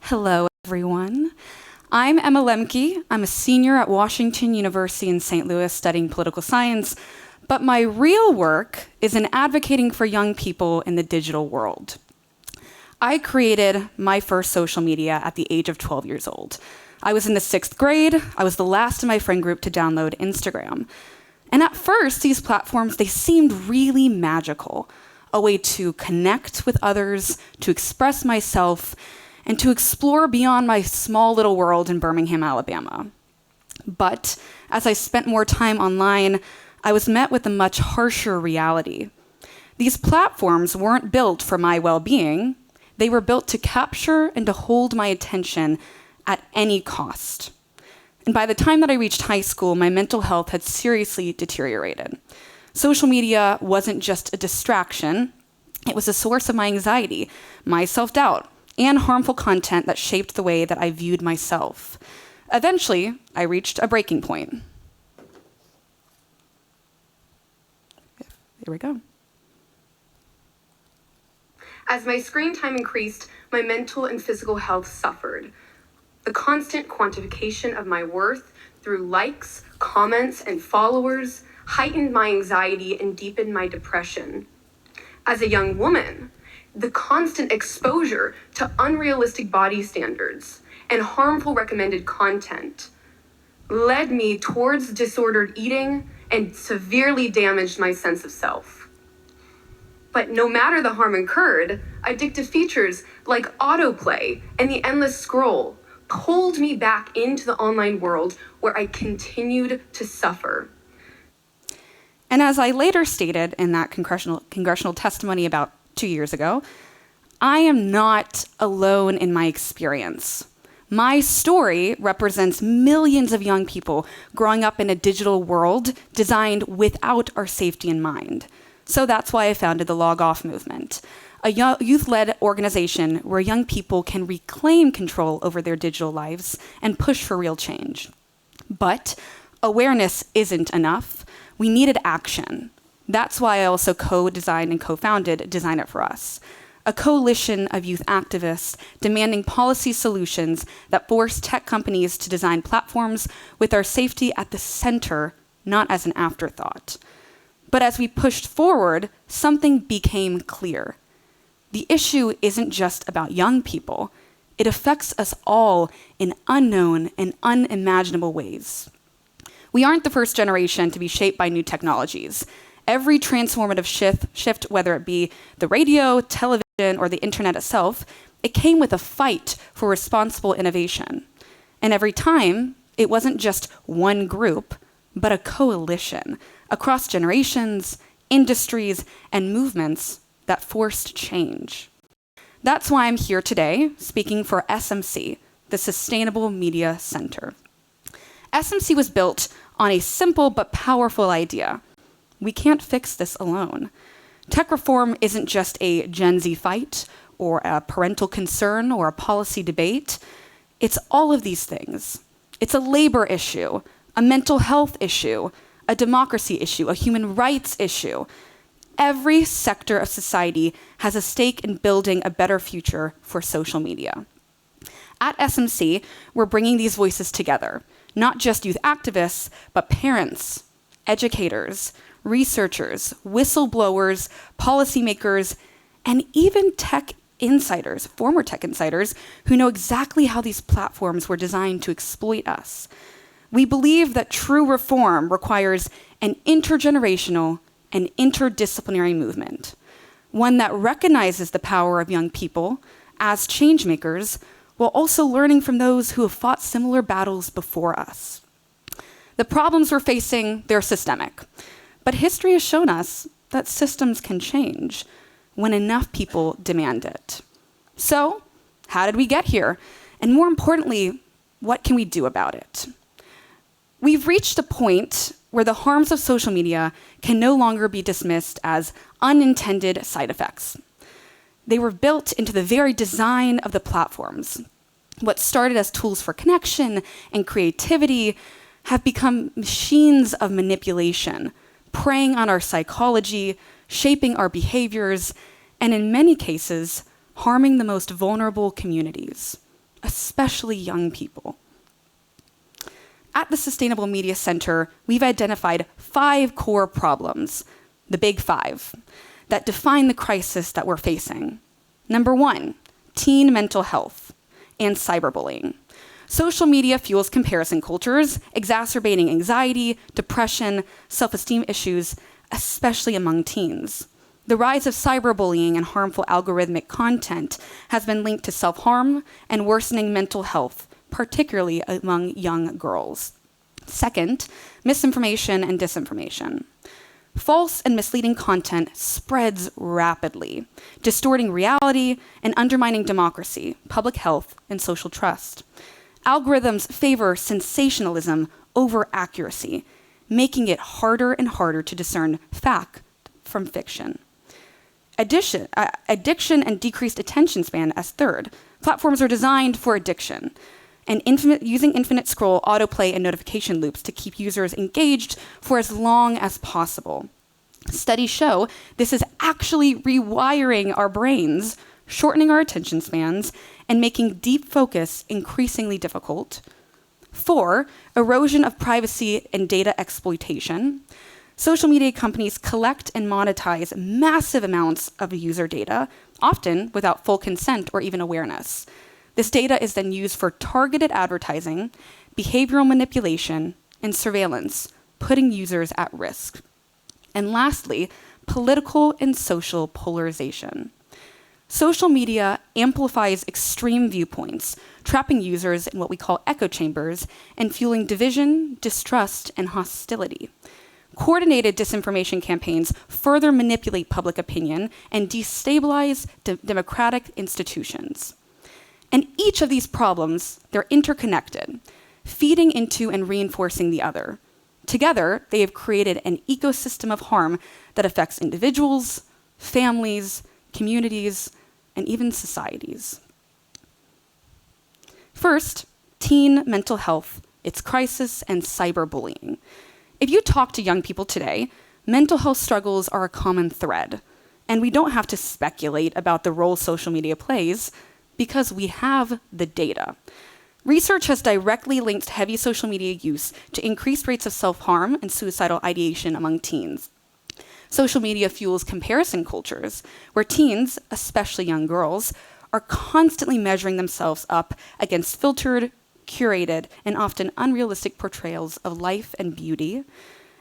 Hello, everyone. I'm Emma Lembke. I'm a senior at Washington University in St. Louis studying political science, but my real work is in advocating for young people in the digital world. I created my first social media at the age of 12 years old. I was in the 6th grade. I was the last in my friend group to download Instagram. And at first, these platforms, they seemed really magical, a way to connect with others, to express myself, and to explore beyond my small little world in Birmingham, Alabama. But as I spent more time online, I was met with a much harsher reality. These platforms weren't built for my well-being. They were built to capture and to hold my attention at any cost. And by the time that I reached high school, my mental health had seriously deteriorated. Social media wasn't just a distraction. It was a source of my anxiety, my self-doubt, and harmful content that shaped the way that I viewed myself. Eventually, I reached a breaking point. Here we go. As my screen time increased, my mental and physical health suffered. The constant quantification of my worth through likes, comments, and followers heightened my anxiety and deepened my depression. As a young woman, the constant exposure to unrealistic body standards and harmful recommended content led me towards disordered eating and severely damaged my sense of self. But no matter the harm incurred, addictive features like autoplay and the endless scroll pulled me back into the online world where I continued to suffer. And as I later stated in that congressional testimony about 2 years ago, I am not alone in my experience. My story represents millions of young people growing up in a digital world designed without our safety in mind. So that's why I founded the Log Off movement, a youth-led organization where young people can reclaim control over their digital lives and push for real change. But awareness isn't enough. We needed action. That's why I also co-designed and co-founded Design It For Us, a coalition of youth activists demanding policy solutions that force tech companies to design platforms with our safety at the center, not as an afterthought. But as we pushed forward, something became clear. The issue isn't just about young people. It affects us all in unknown and unimaginable ways. We aren't the first generation to be shaped by new technologies. Every transformative shift, whether it be the radio, television, or the internet itself, it came with a fight for responsible innovation. And every time, it wasn't just one group, but a coalition across generations, industries, and movements that forced change. That's why I'm here today, speaking for SMC, the Sustainable Media Center. SMC was built on a simple but powerful idea. We can't fix this alone. Tech reform isn't just a Gen Z fight, or a parental concern, or a policy debate. It's all of these things. It's a labor issue, a mental health issue, a democracy issue, a human rights issue. Every sector of society has a stake in building a better future for social media. At SMC, we're bringing these voices together, not just youth activists, but parents, educators, researchers, whistleblowers, policymakers, and even tech insiders, former tech insiders, who know exactly how these platforms were designed to exploit us. We believe that true reform requires an intergenerational and interdisciplinary movement, one that recognizes the power of young people as changemakers, while also learning from those who have fought similar battles before us. The problems we're facing, they're systemic. But history has shown us that systems can change when enough people demand it. So, how did we get here? And more importantly, what can we do about it? We've reached a point where the harms of social media can no longer be dismissed as unintended side effects. They were built into the very design of the platforms. What started as tools for connection and creativity have become machines of manipulation, preying on our psychology, shaping our behaviors, and in many cases, harming the most vulnerable communities. especially young people. At the Sustainable Media Center, we've identified 5 core problems, the big 5, that define the crisis that we're facing. Number 1, teen mental health and cyberbullying. Social media fuels comparison cultures, exacerbating anxiety, depression, self-esteem issues, especially among teens. The rise of cyberbullying and harmful algorithmic content has been linked to self-harm and worsening mental health, particularly among young girls. Second, misinformation and disinformation. False and misleading content spreads rapidly, distorting reality and undermining democracy, public health, and social trust. Algorithms favor sensationalism over accuracy, making it harder and harder to discern fact from fiction. Addiction and decreased attention span as third. Platforms are designed for addiction and using infinite scroll, autoplay, and notification loops to keep users engaged for as long as possible. Studies show this is actually rewiring our brains, shortening our attention spans, and making deep focus increasingly difficult. 4, erosion of privacy and data exploitation. Social media companies collect and monetize massive amounts of user data, often without full consent or even awareness. This data is then used for targeted advertising, behavioral manipulation, and surveillance, putting users at risk. And lastly, political and social polarization. Social media amplifies extreme viewpoints, trapping users in what we call echo chambers and fueling division, distrust, and hostility. Coordinated disinformation campaigns further manipulate public opinion and destabilize democratic institutions. And each of these problems, they're interconnected, feeding into and reinforcing the other. Together, they have created an ecosystem of harm that affects individuals, families, communities, and even societies. First, teen mental health, its crisis, and cyberbullying. If you talk to young people today, mental health struggles are a common thread, and we don't have to speculate about the role social media plays because we have the data. Research has directly linked heavy social media use to increased rates of self-harm and suicidal ideation among teens. Social media fuels comparison cultures, where teens, especially young girls, are constantly measuring themselves up against filtered, curated, and often unrealistic portrayals of life and beauty.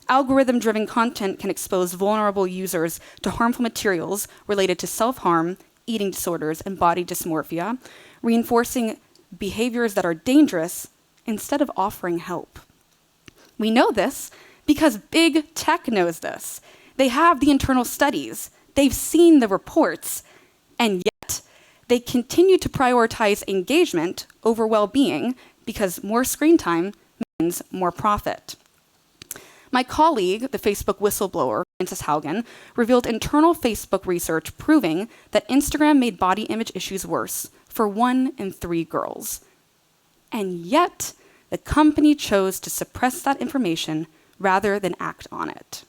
Algorithm-driven content can expose vulnerable users to harmful materials related to self-harm, eating disorders, and body dysmorphia, reinforcing behaviors that are dangerous instead of offering help. We know this because big tech knows this. They have the internal studies, they've seen the reports, and yet they continue to prioritize engagement over well-being because more screen time means more profit. My colleague, the Facebook whistleblower, Frances Haugen, revealed internal Facebook research proving that Instagram made body image issues worse for 1 in 3 girls. And yet, the company chose to suppress that information rather than act on it.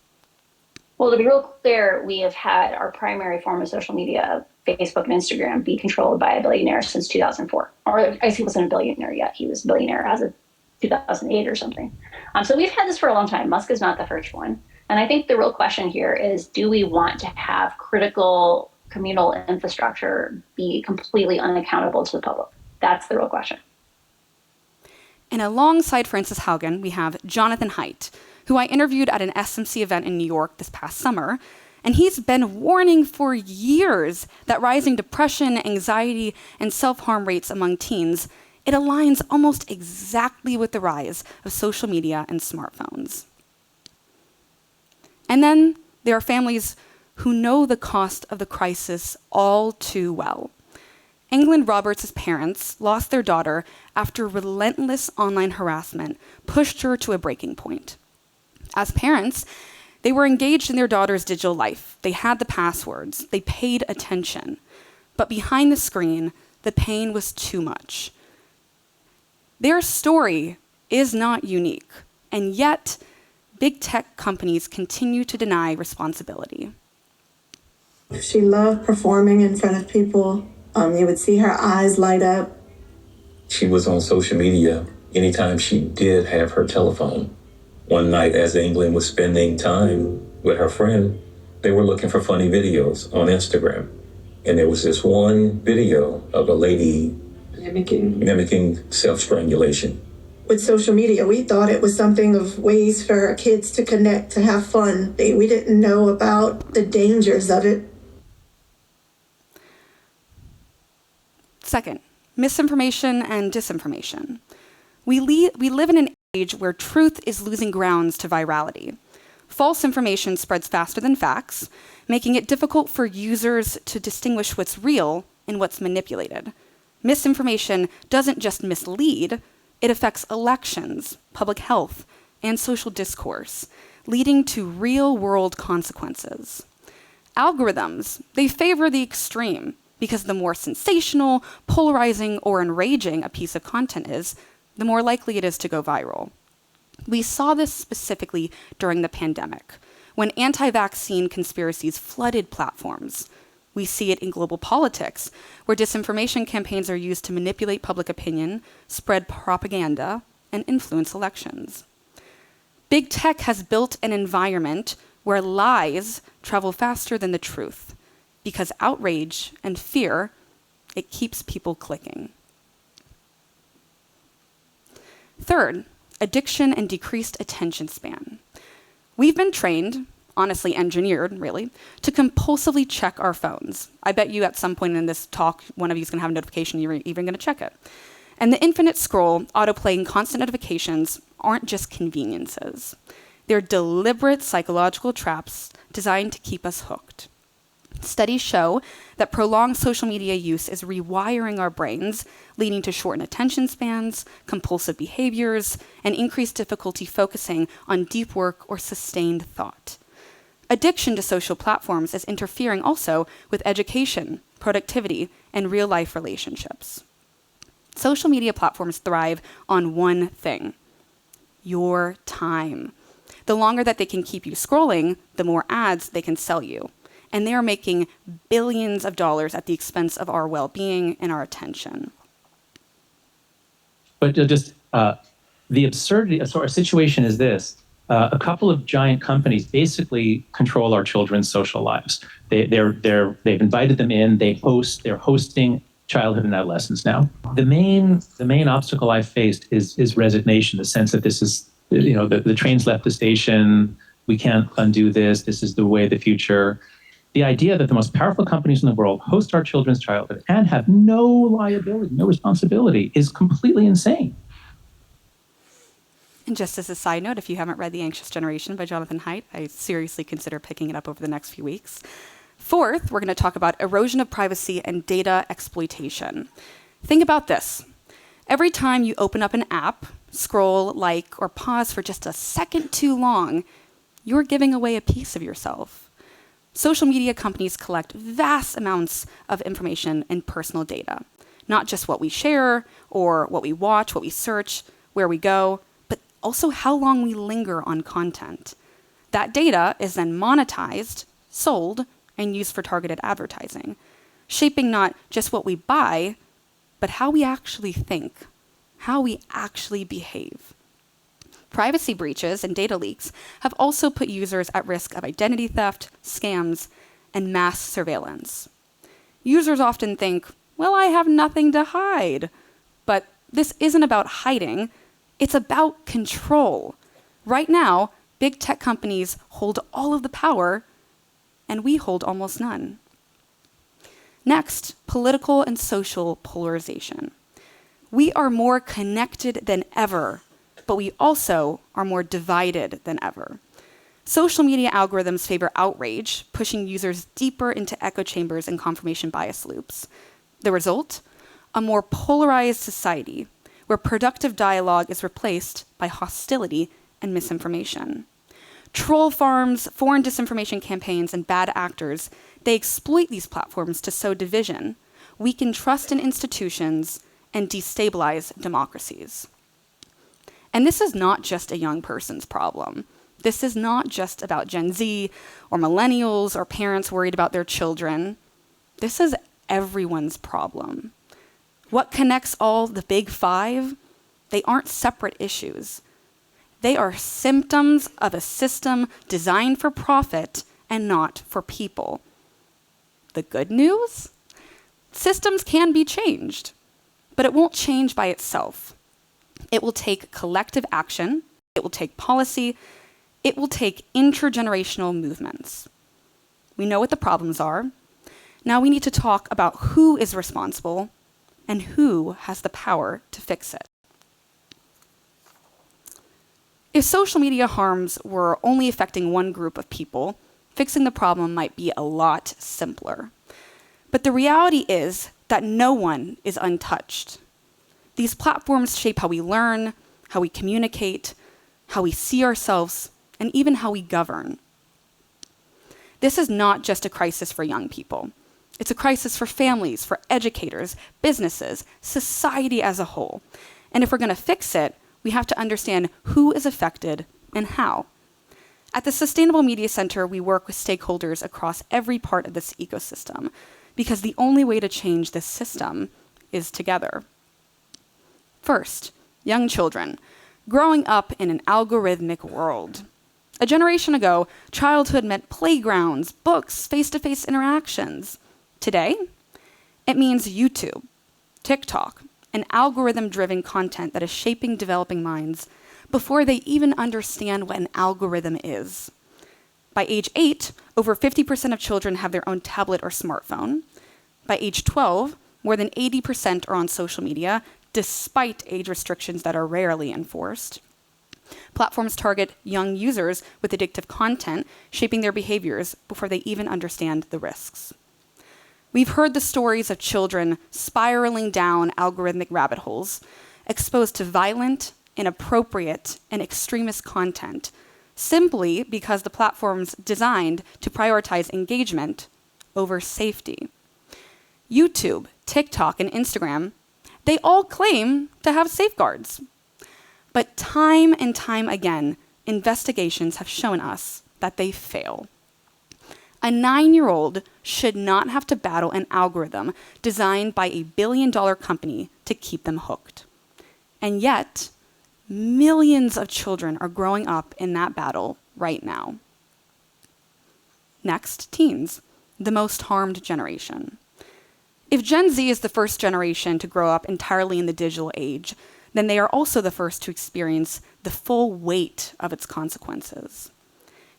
Well, to be real clear, we have had our primary form of social media, Facebook and Instagram, be controlled by a billionaire since 2004. Or I guess he wasn't a billionaire yet. He was a billionaire as of 2008 or something. So we've had this for a long time. Musk is not the first one. And I think the real question here is, do we want to have critical communal infrastructure be completely unaccountable to the public? That's the real question. And alongside Frances Haugen, we have Jonathan Haidt, who I interviewed at an SMC event in New York this past summer. And he's been warning for years that rising depression, anxiety, and self-harm rates among teens, it aligns almost exactly with the rise of social media and smartphones. And then there are families who know the cost of the crisis all too well. England Roberts' parents lost their daughter after relentless online harassment pushed her to a breaking point. As parents, they were engaged in their daughter's digital life. They had the passwords. They paid attention. But behind the screen, the pain was too much. Their story is not unique, and yet big tech companies continue to deny responsibility. She loved performing in front of people. You would see her eyes light up. She was on social media anytime she did have her telephone. One night, as England was spending time with her friend, they were looking for funny videos on Instagram. And there was this one video of a lady mimicking self-strangulation. With social media, we thought it was something of ways for our kids to connect, to have fun. We didn't know about the dangers of it. Second, misinformation and disinformation. We live in an age where truth is losing grounds to virality. False information spreads faster than facts, making it difficult for users to distinguish what's real and what's manipulated. Misinformation doesn't just mislead, it affects elections, public health, and social discourse, leading to real-world consequences. Algorithms, they favor the extreme, because the more sensational, polarizing, or enraging a piece of content is, the more likely it is to go viral. We saw this specifically during the pandemic, when anti-vaccine conspiracies flooded platforms. We see it in global politics, where disinformation campaigns are used to manipulate public opinion, spread propaganda, and influence elections. Big tech has built an environment where lies travel faster than the truth, because outrage and fear, it keeps people clicking. Third, addiction and decreased attention span. We've been trained, honestly engineered, really, to compulsively check our phones. I bet you at some point in this talk, one of you is going to have a notification, you're even going to check it. And the infinite scroll, autoplay, and constant notifications aren't just conveniences. They're deliberate psychological traps designed to keep us hooked. Studies show that prolonged social media use is rewiring our brains, leading to shortened attention spans, compulsive behaviors, and increased difficulty focusing on deep work or sustained thought. Addiction to social platforms is interfering also with education, productivity, and real-life relationships. Social media platforms thrive on one thing: your time. The longer that they can keep you scrolling, the more ads they can sell you. And they are making billions of dollars at the expense of our well-being and our attention. But just the absurdity, so our situation is this. A couple of giant companies basically control our children's social lives. They've invited them in, they're hosting childhood and adolescence now. The main obstacle I've faced is resignation, the sense that this is, the train's left the station, we can't undo this is the way of the future. The idea that the most powerful companies in the world host our children's childhood and have no liability, no responsibility is completely insane. And just as a side note, if you haven't read The Anxious Generation by Jonathan Haidt, I seriously consider picking it up over the next few weeks. Fourth, we're going to talk about erosion of privacy and data exploitation. Think about this. Every time you open up an app, scroll, like, or pause for just a second too long, you're giving away a piece of yourself. Social media companies collect vast amounts of information and personal data, not just what we share or what we watch, what we search, where we go, but also how long we linger on content. That data is then monetized, sold, and used for targeted advertising, shaping not just what we buy, but how we actually think, how we actually behave. Privacy breaches and data leaks have also put users at risk of identity theft, scams, and mass surveillance. Users often think, well, I have nothing to hide. But this isn't about hiding, it's about control. Right now, big tech companies hold all of the power, and we hold almost none. Next, political and social polarization. We are more connected than ever, but we also are more divided than ever. Social media algorithms favor outrage, pushing users deeper into echo chambers and confirmation bias loops. The result? A more polarized society, where productive dialogue is replaced by hostility and misinformation. Troll farms, foreign disinformation campaigns, and bad actors, they exploit these platforms to sow division, weaken trust in institutions, and destabilize democracies. And this is not just a young person's problem. This is not just about Gen Z or millennials or parents worried about their children. This is everyone's problem. What connects all the big five? They aren't separate issues. They are symptoms of a system designed for profit and not for people. The good news? Systems can be changed, but it won't change by itself. It will take collective action, it will take policy, it will take intergenerational movements. We know what the problems are. Now we need to talk about who is responsible and who has the power to fix it. If social media harms were only affecting one group of people, fixing the problem might be a lot simpler. But the reality is that no one is untouched. These platforms shape how we learn, how we communicate, how we see ourselves, and even how we govern. This is not just a crisis for young people. It's a crisis for families, for educators, businesses, society as a whole. And if we're going to fix it, we have to understand who is affected and how. At the Sustainable Media Center, we work with stakeholders across every part of this ecosystem, because the only way to change this system is together. First, young children, growing up in an algorithmic world. A generation ago, childhood meant playgrounds, books, face-to-face interactions. Today, it means YouTube, TikTok, and algorithm-driven content that is shaping developing minds before they even understand what an algorithm is. By age 8, over 50% of children have their own tablet or smartphone. By age 12, more than 80% are on social media, despite age restrictions that are rarely enforced. Platforms target young users with addictive content, shaping their behaviors before they even understand the risks. We've heard the stories of children spiraling down algorithmic rabbit holes, exposed to violent, inappropriate, and extremist content, simply because the platform's designed to prioritize engagement over safety. YouTube, TikTok, and Instagram, they all claim to have safeguards. But time and time again, investigations have shown us that they fail. A 9-year-old should not have to battle an algorithm designed by a billion-dollar company to keep them hooked. And yet, millions of children are growing up in that battle right now. Next, teens, the most harmed generation. If Gen Z is the first generation to grow up entirely in the digital age, then they are also the first to experience the full weight of its consequences.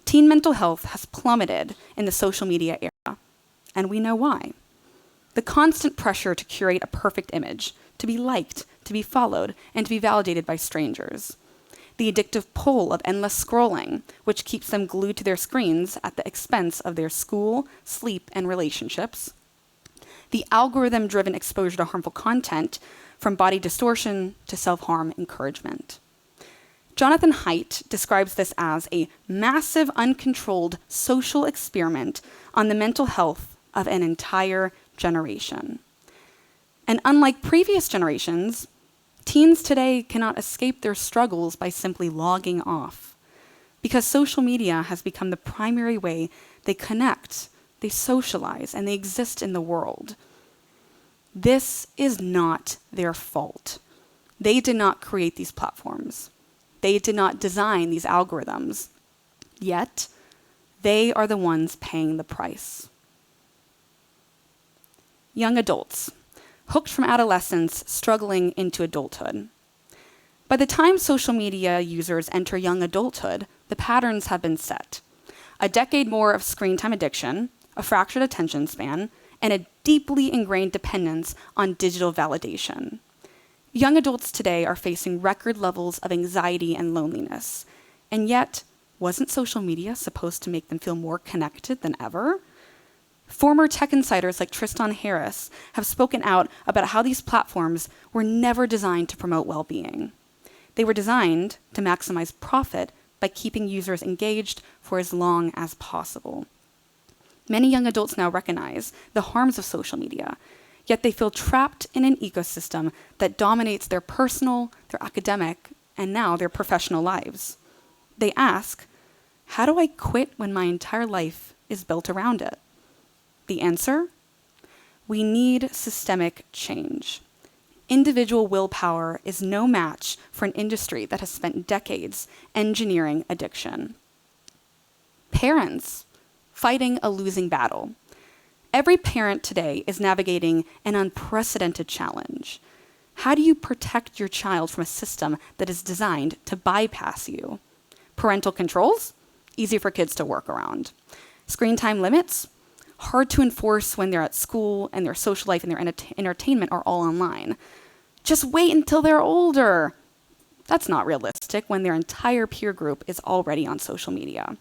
Teen mental health has plummeted in the social media era, and we know why. The constant pressure to curate a perfect image, to be liked, to be followed, and to be validated by strangers. The addictive pull of endless scrolling, which keeps them glued to their screens at the expense of their school, sleep, and relationships. The algorithm-driven exposure to harmful content, from body distortion to self-harm encouragement. Jonathan Haidt describes this as a massive, uncontrolled social experiment on the mental health of an entire generation. And unlike previous generations, teens today cannot escape their struggles by simply logging off, because social media has become the primary way they connect, they socialize, and they exist in the world. This is not their fault. They did not create these platforms. They did not design these algorithms. Yet, they are the ones paying the price. Young adults, hooked from adolescence, struggling into adulthood. By the time social media users enter young adulthood, the patterns have been set. A decade more of screen time addiction, a fractured attention span, and a deeply ingrained dependence on digital validation. Young adults today are facing record levels of anxiety and loneliness. And yet, wasn't social media supposed to make them feel more connected than ever? Former tech insiders like Tristan Harris have spoken out about how these platforms were never designed to promote well-being. They were designed to maximize profit by keeping users engaged for as long as possible. Many young adults now recognize the harms of social media, yet they feel trapped in an ecosystem that dominates their personal, their academic, and now their professional lives. They ask, how do I quit when my entire life is built around it? The answer? We need systemic change. individual willpower is no match for an industry that has spent decades engineering addiction. Parents fighting a losing battle. Every parent today is navigating an unprecedented challenge. How do you protect your child from a system that is designed to bypass you? Parental controls? Easy for kids to work around. Screen time limits? Hard to enforce when they're at school and their social life and their entertainment are all online. Just wait until they're older. That's not realistic when their entire peer group is already on social media.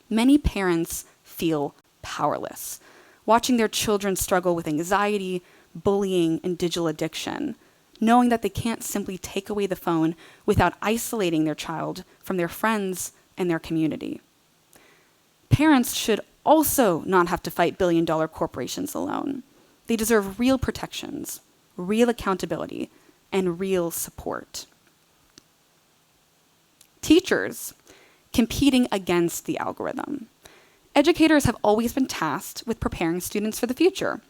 Many parents feel powerless, watching their children struggle with anxiety, bullying, and digital addiction, knowing that they can't simply take away the phone without isolating their child from their friends and their community. Parents should also not have to fight billion-dollar corporations alone. They deserve real protections, real accountability, and real support. Teachers competing against the algorithm. Educators have always been tasked with preparing students for the future,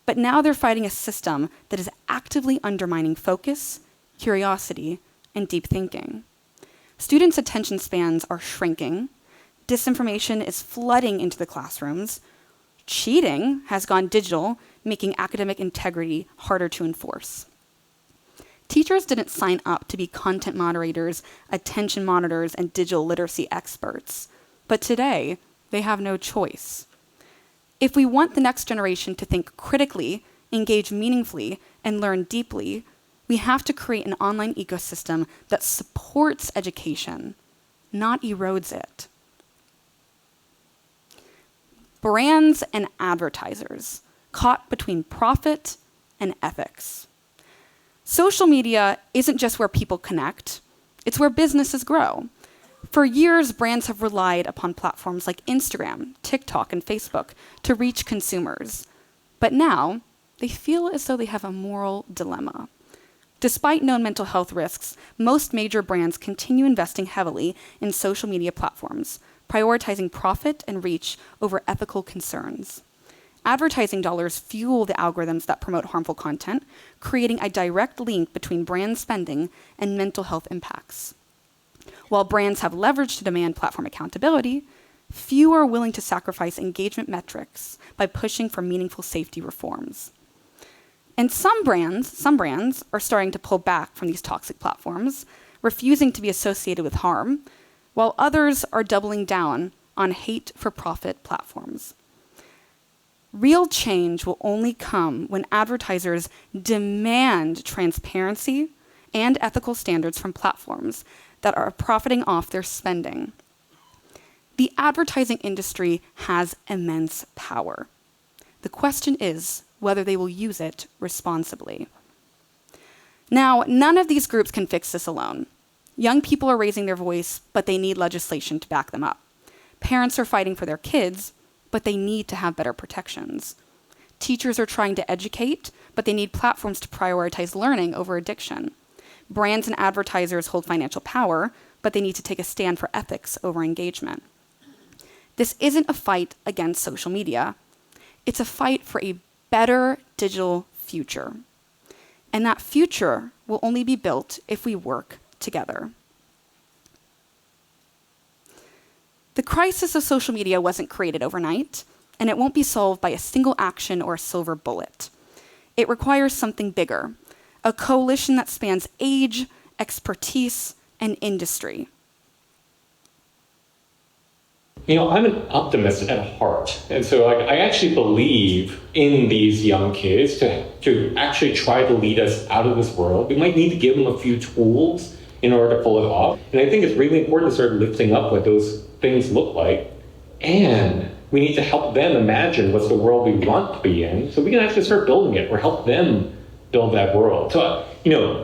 but now they're fighting a system that is actively undermining focus, curiosity, and deep thinking. Students' attention spans are shrinking, disinformation is flooding into the classrooms, cheating has gone digital, making academic integrity harder to enforce. Teachers didn't sign up to be content moderators, attention monitors, and digital literacy experts, but today they have no choice. If we want the next generation to think critically, engage meaningfully, and learn deeply, we have to create an online ecosystem that supports education, not erodes it. Brands and advertisers caught between profit and ethics. Social media isn't just where people connect, it's where businesses grow. For years, brands have relied upon platforms like Instagram, TikTok, and Facebook to reach consumers. But now, they feel as though they have a moral dilemma. Despite known mental health risks, most major brands continue investing heavily in social media platforms, prioritizing profit and reach over ethical concerns. Advertising dollars fuel the algorithms that promote harmful content, creating a direct link between brand spending and mental health impacts. While brands have leverage to demand platform accountability, few are willing to sacrifice engagement metrics by pushing for meaningful safety reforms. And some brands are starting to pull back from these toxic platforms, refusing to be associated with harm, while others are doubling down on hate-for-profit platforms. Real change will only come when advertisers demand transparency and ethical standards from platforms that are profiting off their spending. The advertising industry has immense power. The question is whether they will use it responsibly. Now, none of these groups can fix this alone. Young people are raising their voice, but they need legislation to back them up. Parents are fighting for their kids, but they need to have better protections. Teachers are trying to educate, but they need platforms to prioritize learning over addiction. Brands and advertisers hold financial power, but they need to take a stand for ethics over engagement. This isn't a fight against social media. It's a fight for a better digital future. And that future will only be built if we work together. The crisis of social media wasn't created overnight, and it won't be solved by a single action or a silver bullet. It requires something bigger, a coalition that spans age, expertise, and industry. You know, I'm an optimist at heart. And so I actually believe in these young kids to actually try to lead us out of this world. We might need to give them a few tools in order to pull it off. And I think it's really important to start lifting up what those things look like. And we need to help them imagine what's the world we want to be in so we can actually start building it or help them build that world. So,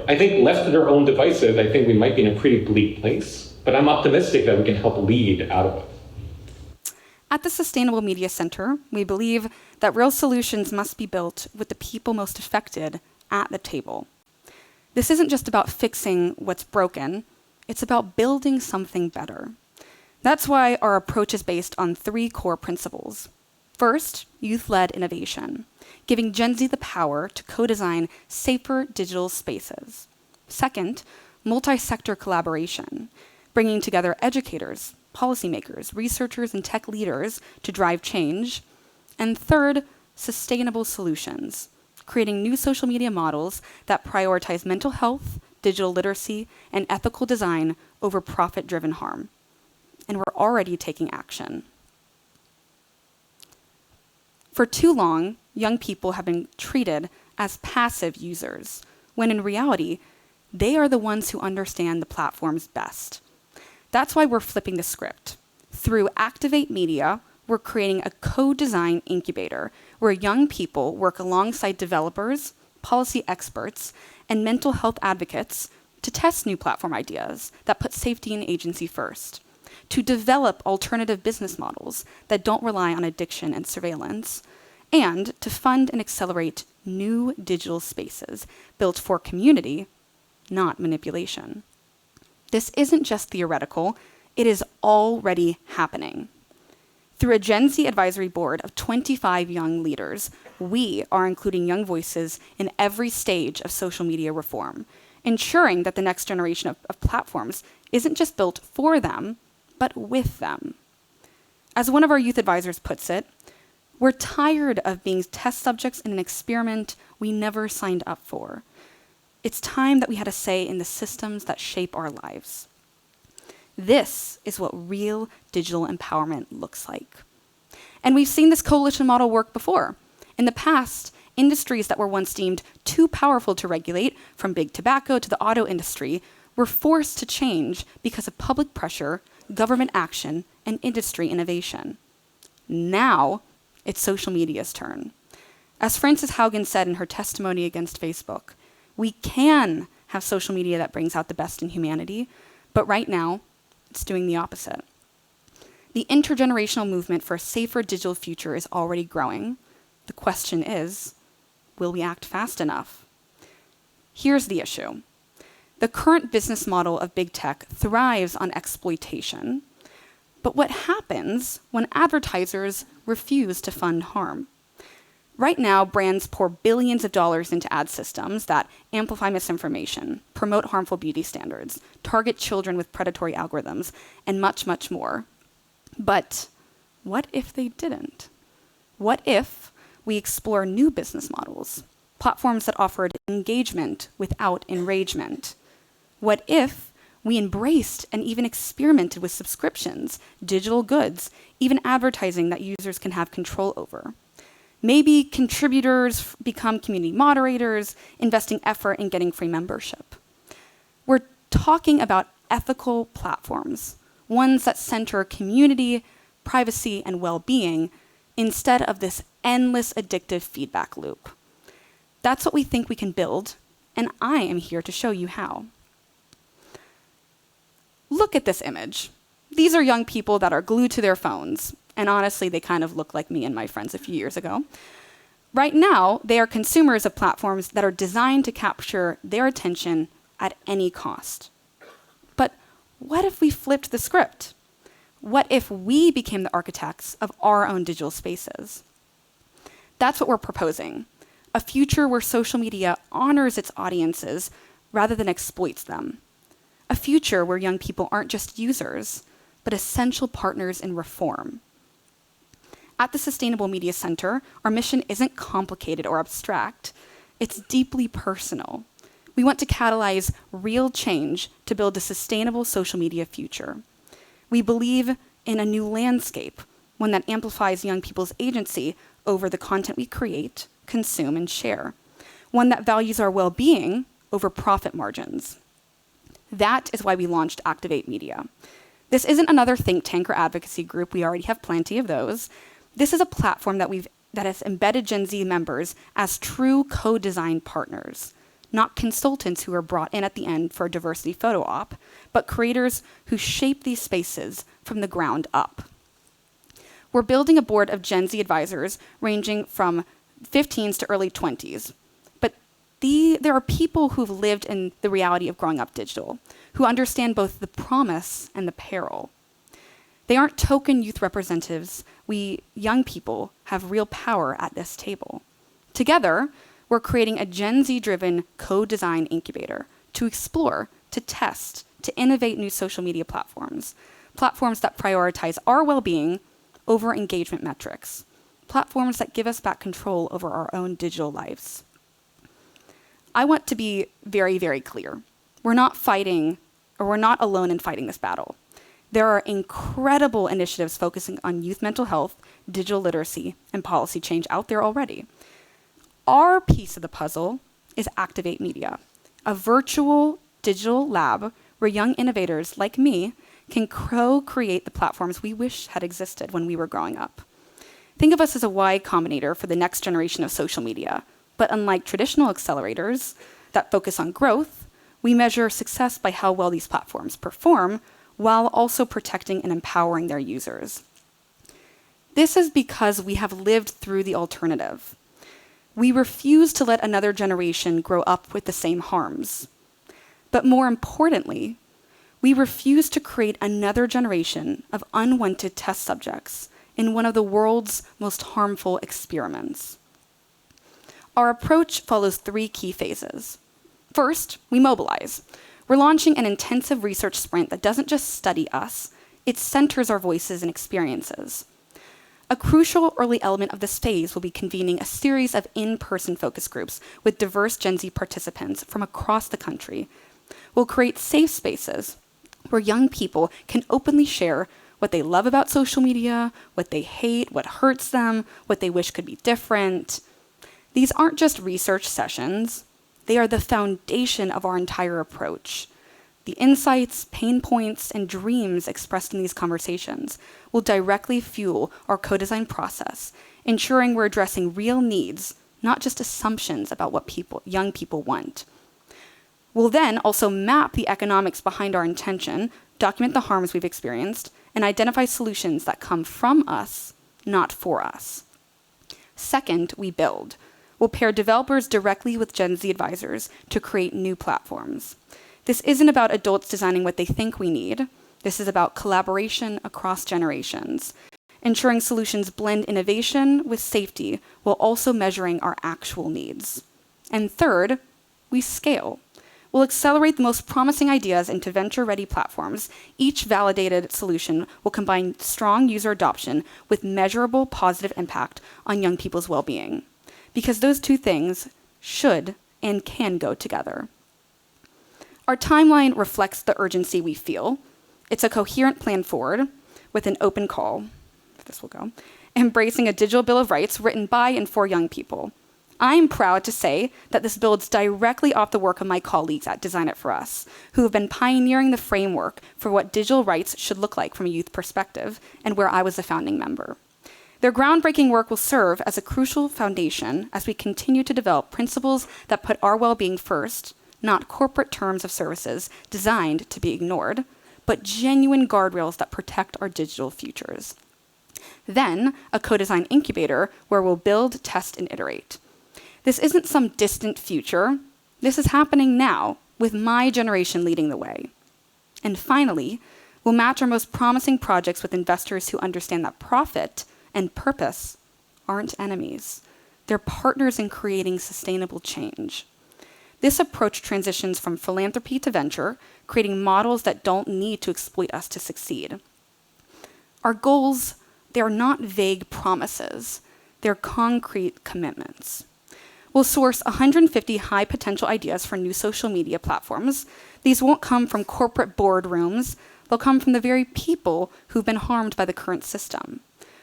I think left to their own devices, I think we might be in a pretty bleak place, but I'm optimistic that we can help lead out of it. At the Sustainable Media Center, we believe that real solutions must be built with the people most affected at the table. This isn't just about fixing what's broken, it's about building something better. That's why our approach is based on 3 core principles: First, youth-led innovation, giving Gen Z the power to co-design safer digital spaces. Second, multi-sector collaboration, bringing together educators, policymakers, researchers, and tech leaders to drive change. And third, sustainable solutions, creating new social media models that prioritize mental health, digital literacy, and ethical design over profit-driven harm. And we're already taking action. For too long, young people have been treated as passive users, when in reality, they are the ones who understand the platforms best. That's why we're flipping the script. Through Activate Media, we're creating a co-design incubator where young people work alongside developers, policy experts, and mental health advocates to test new platform ideas that put safety and agency first, to develop alternative business models that don't rely on addiction and surveillance, and to fund and accelerate new digital spaces built for community, not manipulation. This isn't just theoretical, it is already happening. Through a Gen Z advisory board of 25 young leaders, we are including young voices in every stage of social media reform, ensuring that the next generation of platforms isn't just built for them, but with them. As one of our youth advisors puts it, we're tired of being test subjects in an experiment we never signed up for. It's time that we had a say in the systems that shape our lives. This is what real digital empowerment looks like. And we've seen this coalition model work before. In the past, industries that were once deemed too powerful to regulate, from big tobacco to the auto industry, were forced to change because of public pressure, government action, and industry innovation. Now, it's social media's turn. As Frances Haugen said in her testimony against Facebook, we can have social media that brings out the best in humanity, but right now, it's doing the opposite. The intergenerational movement for a safer digital future is already growing. The question is, will we act fast enough? Here's the issue. The current business model of big tech thrives on exploitation. But what happens when advertisers refuse to fund harm? Right now, brands pour billions of dollars into ad systems that amplify misinformation, promote harmful beauty standards, target children with predatory algorithms, and much, much more. But what if they didn't? What if we explore new business models, platforms that offered engagement without enragement? What if we embraced and even experimented with subscriptions, digital goods, even advertising that users can have control over? Maybe contributors become community moderators, investing effort in getting free membership. We're talking about ethical platforms, ones that center community, privacy, and well-being, instead of this endless addictive feedback loop. That's what we think we can build, and I am here to show you how. Look at this image. These are young people that are glued to their phones. And honestly, they kind of look like me and my friends a few years ago. Right now, they are consumers of platforms that are designed to capture their attention at any cost. But what if we flipped the script? What if we became the architects of our own digital spaces? That's what we're proposing. A future where social media honors its audiences rather than exploits them. A future where young people aren't just users, but essential partners in reform. At the Sustainable Media Center, our mission isn't complicated or abstract. It's deeply personal. We want to catalyze real change to build a sustainable social media future. We believe in a new landscape, one that amplifies young people's agency over the content we create, consume, and share. One that values our well-being over profit margins. That is why we launched Activate Media. This isn't another think tank or advocacy group. We already have plenty of those. This is a platform that has embedded Gen Z members as true co-design partners, not consultants who are brought in at the end for a diversity photo op, but creators who shape these spaces from the ground up. We're building a board of Gen Z advisors ranging from 15s to early 20s. But there are people who've lived in the reality of growing up digital, who understand both the promise and the peril. They aren't token youth representatives. We young people have real power at this table. Together, we're creating a Gen Z-driven co-design incubator to explore, to test, to innovate new social media platforms that prioritize our well-being over engagement metrics, platforms that give us back control over our own digital lives. I want to be very, very clear. We're not alone in fighting this battle. There are incredible initiatives focusing on youth mental health, digital literacy, and policy change out there already. Our piece of the puzzle is Activate Media, a virtual digital lab where young innovators like me can co-create the platforms we wish had existed when we were growing up. Think of us as a Y Combinator for the next generation of social media. But unlike traditional accelerators that focus on growth, we measure success by how well these platforms perform while also protecting and empowering their users. This is because we have lived through the alternative. We refuse to let another generation grow up with the same harms. But more importantly, we refuse to create another generation of unwanted test subjects in one of the world's most harmful experiments. Our approach follows 3 key phases. First, we mobilize. We're launching an intensive research sprint that doesn't just study us, it centers our voices and experiences. A crucial early element of this phase will be convening a series of in-person focus groups with diverse Gen Z participants from across the country. We'll create safe spaces where young people can openly share what they love about social media, what they hate, what hurts them, what they wish could be different. These aren't just research sessions. They are the foundation of our entire approach. The insights, pain points, and dreams expressed in these conversations will directly fuel our co-design process, ensuring we're addressing real needs, not just assumptions about what young people want. We'll then also map the economics behind our intention, document the harms we've experienced, and identify solutions that come from us, not for us. Second, we build. We'll pair developers directly with Gen Z advisors to create new platforms. This isn't about adults designing what they think we need. This is about collaboration across generations, ensuring solutions blend innovation with safety while also measuring our actual needs. And third, we scale. We'll accelerate the most promising ideas into venture-ready platforms. Each validated solution will combine strong user adoption with measurable positive impact on young people's well-being. Because those 2 things should and can go together. Our timeline reflects the urgency we feel. It's a coherent plan forward with an open call, if this will go, embracing a digital bill of rights written by and for young people. I'm proud to say that this builds directly off the work of my colleagues at Design It For Us, who have been pioneering the framework for what digital rights should look like from a youth perspective, and where I was a founding member. Their groundbreaking work will serve as a crucial foundation as we continue to develop principles that put our well-being first, not corporate terms of services designed to be ignored, but genuine guardrails that protect our digital futures. Then, a co-design incubator where we'll build, test, and iterate. This isn't some distant future. This is happening now, with my generation leading the way. And finally, we'll match our most promising projects with investors who understand that profit and purpose aren't enemies. They're partners in creating sustainable change. This approach transitions from philanthropy to venture, creating models that don't need to exploit us to succeed. Our goals, they're not vague promises. They're concrete commitments. We'll source 150 high-potential ideas for new social media platforms. These won't come from corporate boardrooms. They'll come from the very people who've been harmed by the current system.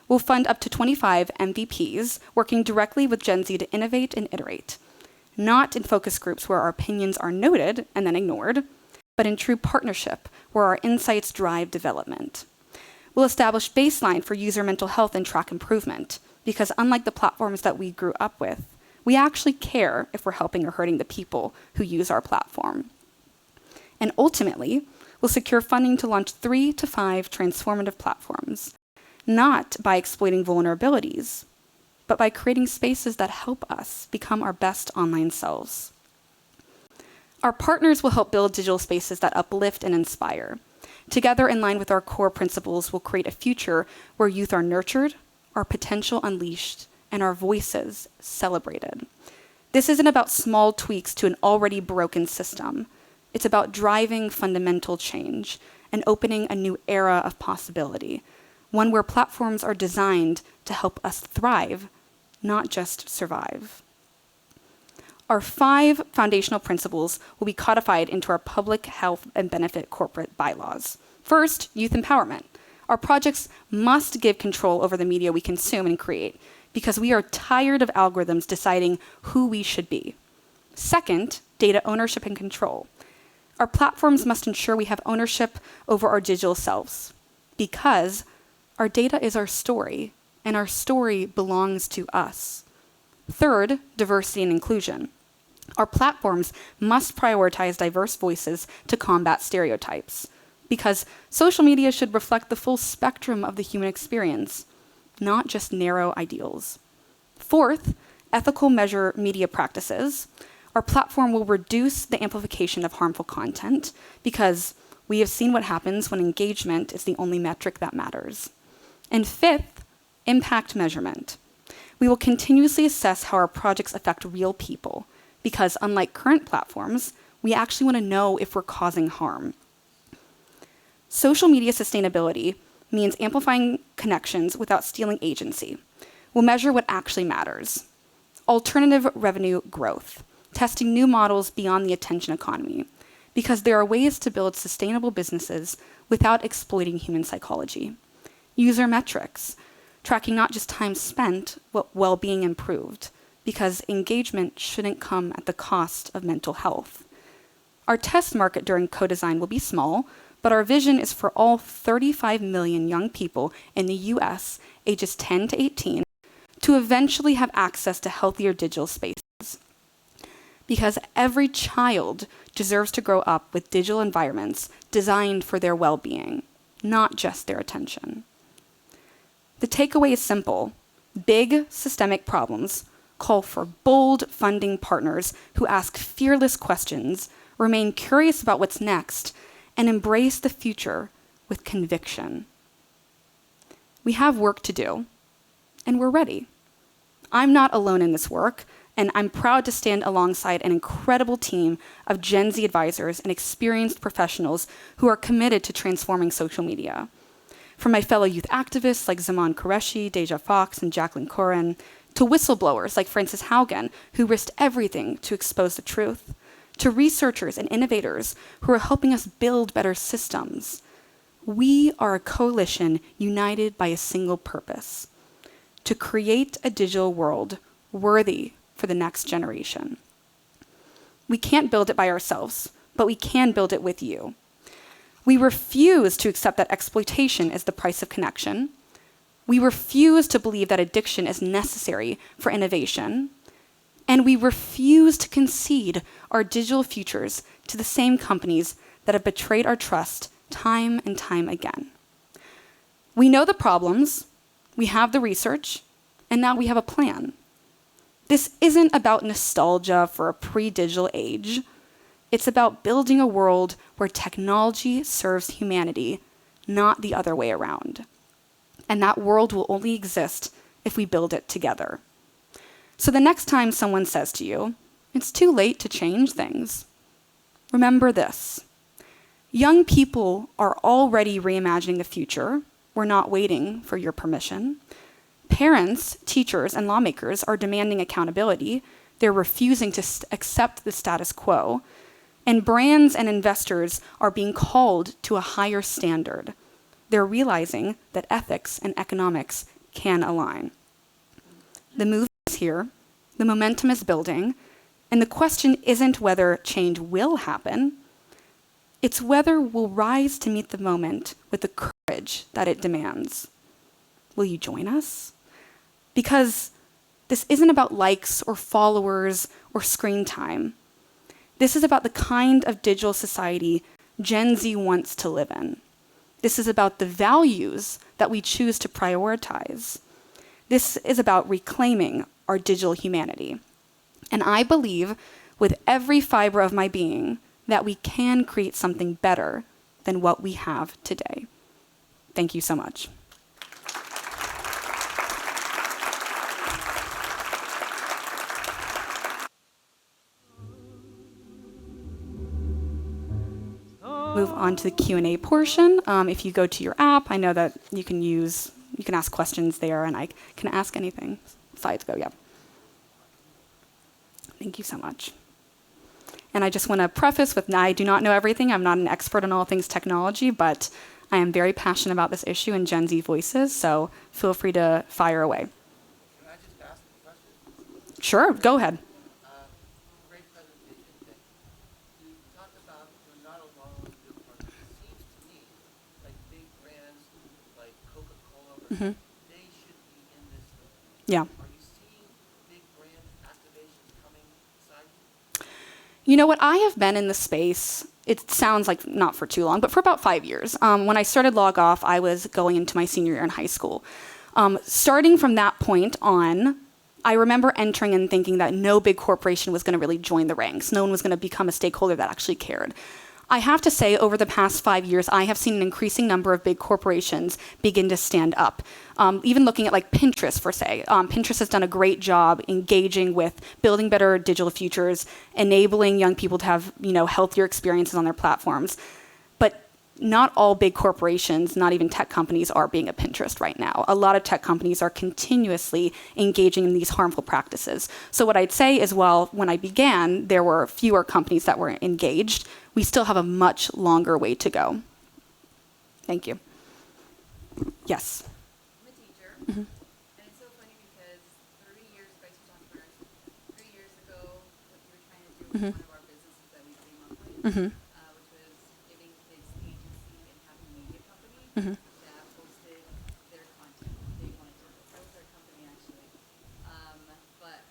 We'll fund up to 25 MVPs, working directly with Gen Z to innovate and iterate. Not in focus groups where our opinions are noted and then ignored, but in true partnership where our insights drive development. We'll establish baseline for user mental health and track improvement, because unlike the platforms that we grew up with, we actually care if we're helping or hurting the people who use our platform. And ultimately, we'll secure funding to launch 3 to 5 transformative platforms, not by exploiting vulnerabilities, but by creating spaces that help us become our best online selves. Our partners will help build digital spaces that uplift and inspire. together in line with our core principles, will create a future where youth are nurtured, our potential unleashed, and our voices celebrated. This isn't about small tweaks to an already broken system. It's about driving fundamental change and opening a new era of possibility, one where platforms are designed to help us thrive, not just survive. Our 5 foundational principles will be codified into our public health and benefit corporate bylaws. First, youth empowerment. Our projects must give control over the media we consume and create, because we are tired of algorithms deciding who we should be. Second, data ownership and control. Our platforms must ensure we have ownership over our digital selves, because our data is our story, and our story belongs to us. Third, diversity and inclusion. Our platforms must prioritize diverse voices to combat stereotypes, because social media should reflect the full spectrum of the human experience, not just narrow ideals. Fourth, ethical measure media practices. Our platform will reduce the amplification of harmful content, because we have seen what happens when engagement is the only metric that matters. And fifth, impact measurement. We will continuously assess how our projects affect real people, because unlike current platforms, we actually want to know if we're causing harm. Social media sustainability means amplifying connections without stealing agency. We'll measure what actually matters. Alternative revenue growth, testing new models beyond the attention economy, because there are ways to build sustainable businesses without exploiting human psychology. User metrics, tracking not just time spent, but well-being improved, because engagement shouldn't come at the cost of mental health. Our test market during co-design will be small, but our vision is for all 35 million young people in the US, ages 10 to 18, to eventually have access to healthier digital spaces. Because every child deserves to grow up with digital environments designed for their well-being, not just their attention. The takeaway is simple. Big systemic problems call for bold funding partners who ask fearless questions, remain curious about what's next, and embrace the future with conviction. We have work to do, and we're ready. I'm not alone in this work, and I'm proud to stand alongside an incredible team of Gen Z advisors and experienced professionals who are committed to transforming social media. From my fellow youth activists like Zaman Qureshi, Deja Fox, and Jacqueline Corin, to whistleblowers like Frances Haugen, who risked everything to expose the truth, to researchers and innovators who are helping us build better systems. We are a coalition united by a single purpose: to create a digital world worthy for the next generation. We can't build it by ourselves, but we can build it with you. We refuse to accept that exploitation is the price of connection. We refuse to believe that addiction is necessary for innovation. And we refuse to concede our digital futures to the same companies that have betrayed our trust time and time again. We know the problems, we have the research, and now we have a plan. This isn't about nostalgia for a pre-digital age. It's about building a world where technology serves humanity, not the other way around. And that world will only exist if we build it together. So the next time someone says to you, "It's too late to change things," remember this. Young people are already reimagining the future. We're not waiting for your permission. Parents, teachers, and lawmakers are demanding accountability. They're refusing to accept the status quo. And brands and investors are being called to a higher standard. They're realizing that ethics and economics can align. The movement is here, the momentum is building, and the question isn't whether change will happen, it's whether we'll rise to meet the moment with the courage that it demands. Will you join us? Because this isn't about likes or followers or screen time. This is about the kind of digital society Gen Z wants to live in. This is about the values that we choose to prioritize. This is about reclaiming our digital humanity. And I believe with every fiber of my being that we can create something better than what we have today. Thank you so much. Move on to the Q&A portion. If you go to your app, I know that you can ask questions there, and I can ask anything. Slides go, yeah. Thank you so much. And I just want to preface with, I do not know everything. I'm not an expert on all things technology, but I am very passionate about this issue and Gen Z voices, so feel free to fire away. Can I just ask a question? Sure, go ahead. Great presentation. You talked about you're not alone. It seems to me like big brands like Coca-Cola, they should be in this. Yeah. Are you seeing big brand activations coming beside you? You know what? I have been in the space, it sounds like not for too long, but for about 5 years. When I started Log Off, I was going into my senior year in high school. Starting from that point on, I remember entering and thinking that no big corporation was going to really join the ranks. No one was going to become a stakeholder that actually cared. I have to say, over the past 5 years, I have seen an increasing number of big corporations begin to stand up. Even looking at like Pinterest, for say. Pinterest has done a great job engaging with building better digital futures, enabling young people to have, healthier experiences on their platforms. But not all big corporations, not even tech companies, are being a Pinterest right now. A lot of tech companies are continuously engaging in these harmful practices. So what I'd say is, while when I began, there were fewer companies that were engaged, we still have a much longer way to go. Thank you. Yes. I'm a teacher, and it's so funny because 3 years ago, 3 years ago, what you were trying to do was one of our businesses that we do monthly, which was giving kids agency and having a media company that posted their content. They wanted to post their company, actually. But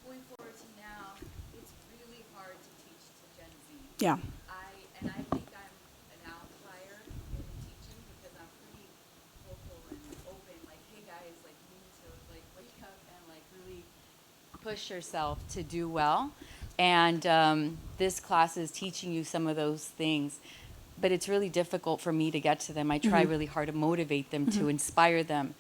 going forward to now, it's really hard to teach to Gen Z. Yeah. I think I'm an outlier in teaching because I'm pretty vocal and open, like, hey guys, like, you need to like wake up and like really push yourself to do well. And this class is teaching you some of those things, but it's really difficult for me to get to them. I try really hard to motivate them, to inspire them,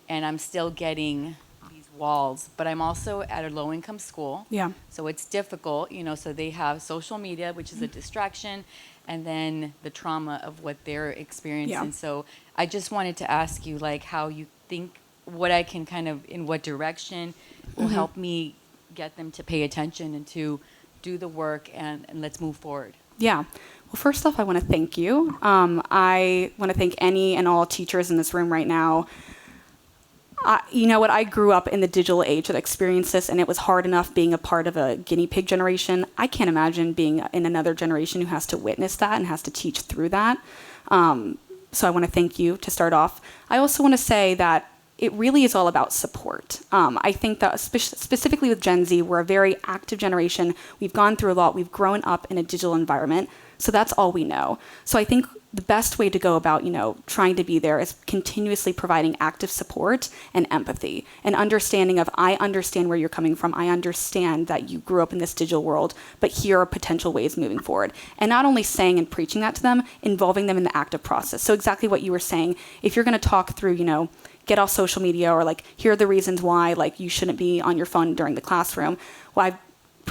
and I'm still getting these walls. But I'm also at a low-income school, so it's difficult, so they have social media, which is a distraction, and then the trauma of what they're experiencing. So I just wanted to ask you, like, how you think, what I can kind of, in what direction will help me get them to pay attention and to do the work, and let's move forward. Yeah. Well, first off, I want to thank you. I want to thank any and all teachers in this room right now. You know what? I grew up in the digital age that experienced this, and it was hard enough being a part of a guinea pig generation. I can't imagine being in another generation who has to witness that and has to teach through that. So I want to thank you to start off. I also want to say that it really is all about support. I think that specifically with Gen Z, we're a very active generation. We've gone through a lot. We've grown up in a digital environment. So that's all we know. So I think the best way to go about, trying to be there is continuously providing active support and empathy, and understanding of, I understand where you're coming from. I understand that you grew up in this digital world, but here are potential ways moving forward. And not only saying and preaching that to them, involving them in the active process. So exactly what you were saying, if you're going to talk through, get off social media, or like, here are the reasons why, like, you shouldn't be on your phone during the classroom. Well,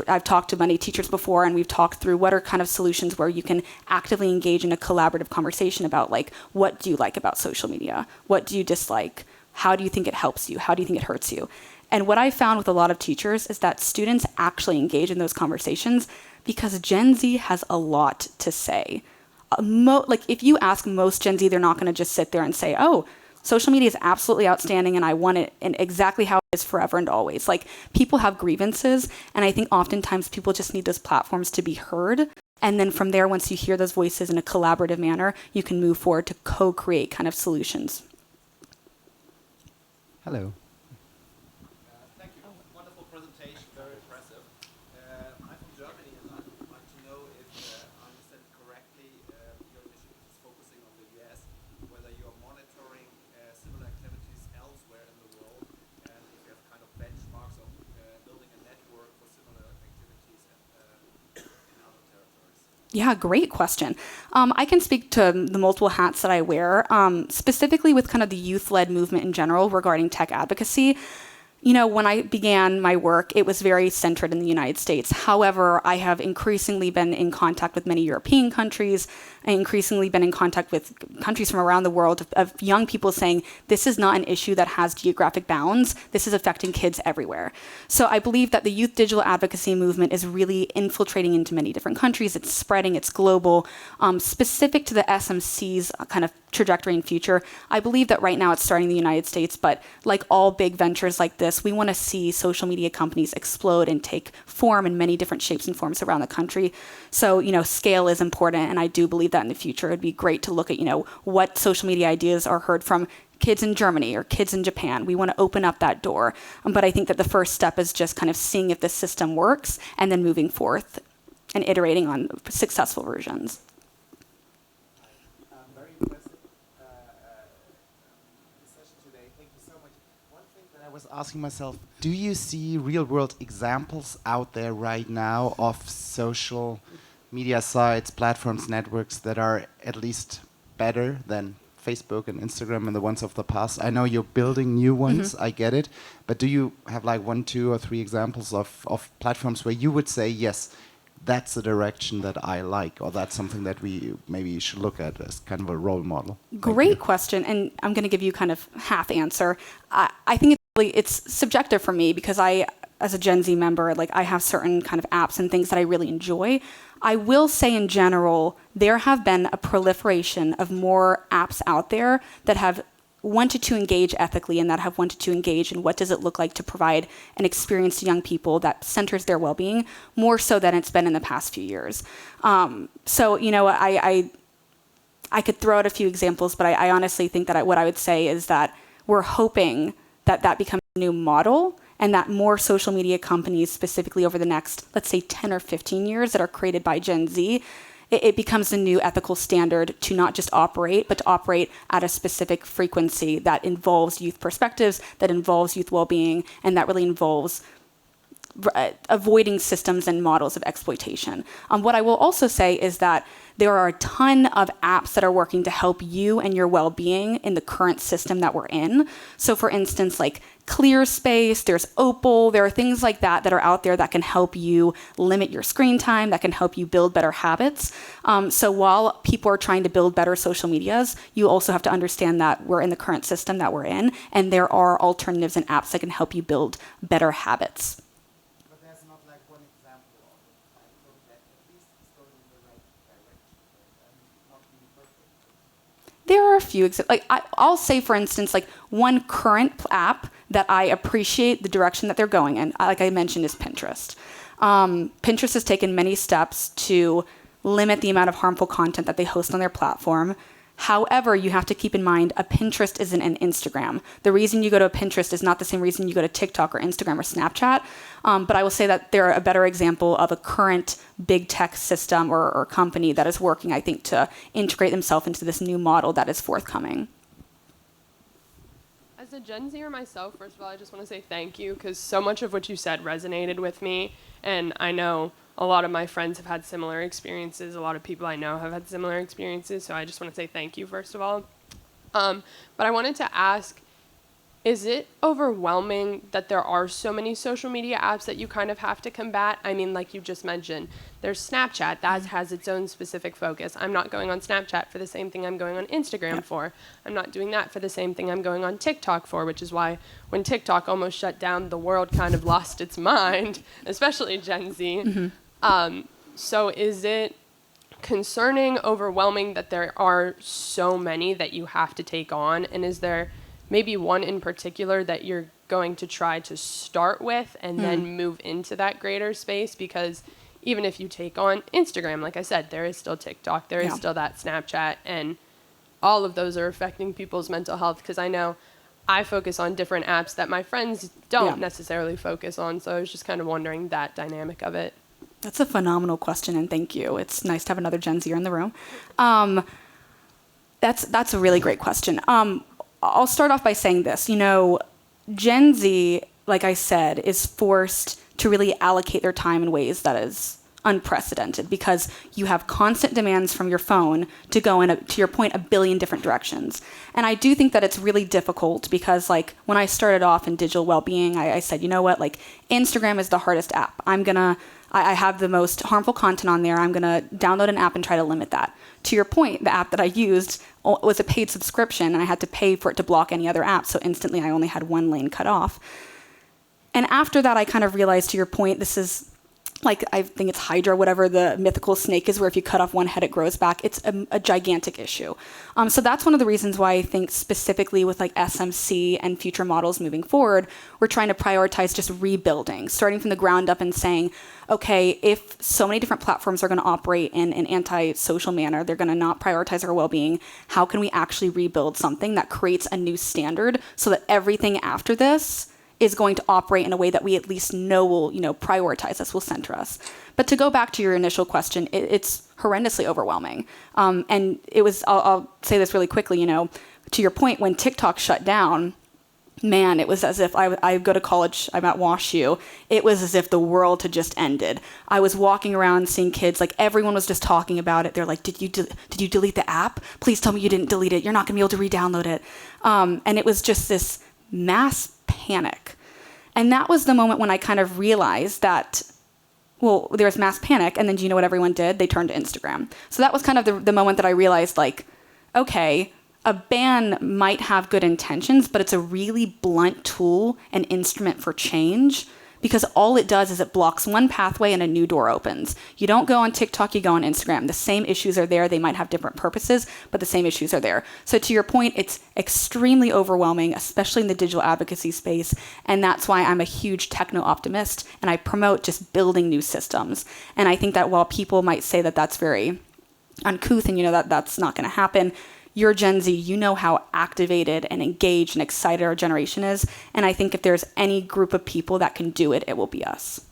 I've talked to many teachers before, and we've talked through what are kind of solutions where you can actively engage in a collaborative conversation about, like, what do you like about social media? What do you dislike? How do you think it helps you? How do you think it hurts you? And what I found with a lot of teachers is that students actually engage in those conversations because Gen Z has a lot to say. Like, if you ask most Gen Z, they're not going to just sit there and say, oh, social media is absolutely outstanding and I want it in exactly how it is forever and always. Like, people have grievances, and I think oftentimes people just need those platforms to be heard. And then from there, once you hear those voices in a collaborative manner, you can move forward to co-create kind of solutions. Hello. Thank you. Wonderful presentation, very impressive. I'm from Germany, and I'd like to know if I understand correctly, your initiative is focusing on the US, whether you're monitoring similar activities elsewhere in the world, and if you have kind of benchmarks of building a network for similar activities in other territories. Yeah, great question. I can speak to the multiple hats that I wear, specifically with kind of the youth-led movement in general regarding tech advocacy. You know, when I began my work, it was very centered in the United States. However, I have increasingly been in contact with many European countries. I increasingly been in contact with countries from around the world of young people saying, this is not an issue that has geographic bounds. This is affecting kids everywhere. So I believe that the youth digital advocacy movement is really infiltrating into many different countries. It's spreading, it's global. Specific to the SMC's kind of trajectory and future, I believe that right now it's starting in the United States, but like all big ventures like this, we want to see social media companies explode and take form in many different shapes and forms around the country. So, you know, scale is important, and I do believe that in the future it'd be great to look at, you know, what social media ideas are heard from kids in Germany or kids in Japan. We want to open up that door. But I think that the first step is just kind of seeing if the system works and then moving forth and iterating on successful versions. Very impressive session today. Thank you so much. One thing that I was asking myself, do you see real-world examples out there right now of social media sites, platforms, networks that are at least better than Facebook and Instagram and the ones of the past? I know you're building new ones, I get it, but do you have like 1, 2, or 3 examples of platforms where you would say, yes, that's the direction that I like, or that's something that we maybe should look at as kind of a role model? Great question, and I'm going to give you kind of half answer. I think it's subjective for me because I, as a Gen Z member, like I have certain kind of apps and things that I really enjoy. I will say in general, there have been a proliferation of more apps out there that have wanted to engage ethically and that have wanted to engage in what does it look like to provide an experience to young people that centers their well-being more so than it's been in the past few years. So, you know, I could throw out a few examples, but I honestly think that what I would say is that we're hoping that that becomes a new model and that more social media companies, specifically over the next, let's say 10 or 15 years that are created by Gen Z, it becomes a new ethical standard to not just operate, but to operate at a specific frequency that involves youth perspectives, that involves youth well-being, and that really involves avoiding systems and models of exploitation. What I will also say is that there are a ton of apps that are working to help you and your well-being in the current system that we're in. So for instance, like ClearSpace, there's Opal, there are things like that that are out there that can help you limit your screen time, that can help you build better habits. So while people are trying to build better social medias, you also have to understand that we're in the current system that we're in, and there are alternatives and apps that can help you build better habits. There are a few examples. Like I'll say, for instance, like one current app that I appreciate the direction that they're going in, like I mentioned, is Pinterest. Pinterest has taken many steps to limit the amount of harmful content that they host on their platform. However, you have to keep in mind a Pinterest isn't an Instagram. The reason you go to a Pinterest is not the same reason you go to TikTok or Instagram or Snapchat. But I will say that they're a better example of a current big tech system or company that is working, I think, to integrate themselves into this new model that is forthcoming. As a Gen Zer myself, first of all, I just want to say thank you because so much of what you said resonated with me. And I know a lot of my friends have had similar experiences. A lot of people I know have had similar experiences. So I just want to say thank you, first of all. But I wanted to ask, is it overwhelming that there are so many social media apps that you kind of have to combat? I mean, like you just mentioned, there's Snapchat that has its own specific focus. I'm not going on Snapchat for the same thing I'm going on Instagram for. I'm not doing that for the same thing I'm going on TikTok for, which is why when TikTok almost shut down, the world kind of lost its mind, especially Gen Z. So is it concerning, overwhelming that there are so many that you have to take on? And is there maybe one in particular that you're going to try to start with and then move into that greater space? Because even if you take on Instagram, like I said, there is still TikTok, there is still that Snapchat, and all of those are affecting people's mental health. Because I know I focus on different apps that my friends don't necessarily focus on. So I was just kind of wondering that dynamic of it. That's a phenomenal question, and thank you. It's nice to have another Gen Zer in the room. That's a really great question. I'll start off by saying this. You know, Gen Z, like I said, is forced to really allocate their time in ways that is unprecedented because you have constant demands from your phone to go in, to your point, a billion different directions. And I do think that it's really difficult because like when I started off in digital well-being, I said, you know what, like Instagram is the hardest app. I have the most harmful content on there. I'm going to download an app and try to limit that. To your point, the app that I used was a paid subscription and I had to pay for it to block any other app. So instantly I only had one lane cut off. And after that, I kind of realized, to your point, this is like, I think it's Hydra, whatever the mythical snake is, where if you cut off one head, it grows back. It's a gigantic issue. So that's one of the reasons why I think specifically with like SMC and future models moving forward, we're trying to prioritize just rebuilding, starting from the ground up and saying, okay, if so many different platforms are going to operate in an anti-social manner, they're going to not prioritize our well-being, how can we actually rebuild something that creates a new standard so that everything after this is going to operate in a way that we at least know will, prioritize us, will center us. But to go back to your initial question, it's horrendously overwhelming. And it was, I'll say this really quickly, to your point, when TikTok shut down, man, it was as if I go to college, I'm at WashU, it was as if the world had just ended. I was walking around seeing kids, like everyone was just talking about it. They're like, did you delete the app? Please tell me you didn't delete it. You're not gonna be able to re-download it. And it was just this mass panic. And that was the moment when I kind of realized that, well, there was mass panic, and then do you know what everyone did? They turned to Instagram. So that was kind of the moment that I realized, like, okay, a ban might have good intentions, but it's a really blunt tool and instrument for change, because all it does is it blocks one pathway and a new door opens. You don't go on TikTok, you go on Instagram. The same issues are there. They might have different purposes, but the same issues are there. So to your point, it's extremely overwhelming, especially in the digital advocacy space. And that's why I'm a huge techno-optimist, and I promote just building new systems. And I think that while people might say that that's very uncouth and that's not going to happen, you're Gen Z, you know how activated and engaged and excited our generation is. And I think if there's any group of people that can do it, it will be us.